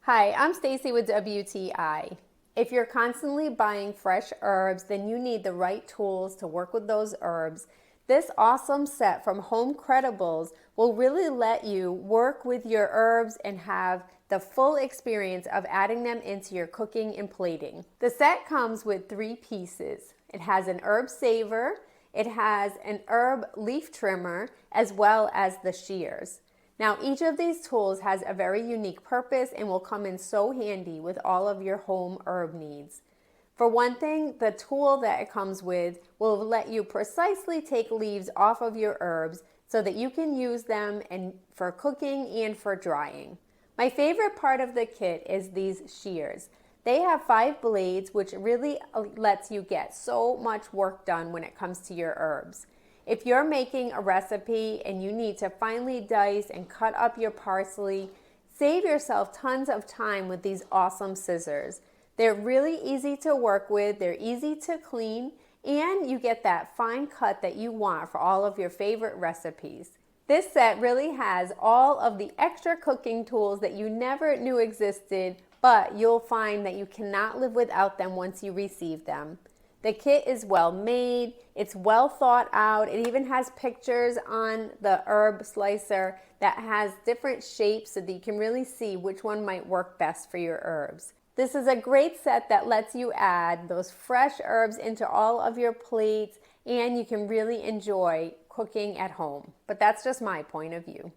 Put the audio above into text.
Hi, I'm Stacy with WTI. If you're constantly buying fresh herbs, then you need the right tools to work with those herbs. This awesome set from HOMECREDIBLES will really let you work with your herbs and have the full experience of adding them into your cooking and plating. The set comes with 3 pieces. It has an herb saver, it has an herb leaf trimmer, as well as the shears. Now, each of these tools has a very unique purpose and will come in so handy with all of your home herb needs. For one thing, the tool that it comes with will let you precisely take leaves off of your herbs so that you can use them for cooking and for drying. My favorite part of the kit is these shears. They have 5 blades, which really lets you get so much work done when it comes to your herbs. If you're making a recipe and you need to finely dice and cut up your parsley, save yourself tons of time with these awesome scissors. They're really easy to work with, they're easy to clean, and you get that fine cut that you want for all of your favorite recipes. This set really has all of the extra cooking tools that you never knew existed, but you'll find that you cannot live without them once you receive them. The kit is well made, it's well thought out, it even has pictures on the herb slicer that has different shapes so that you can really see which one might work best for your herbs. This is a great set that lets you add those fresh herbs into all of your plates and you can really enjoy cooking at home. But that's just my point of view.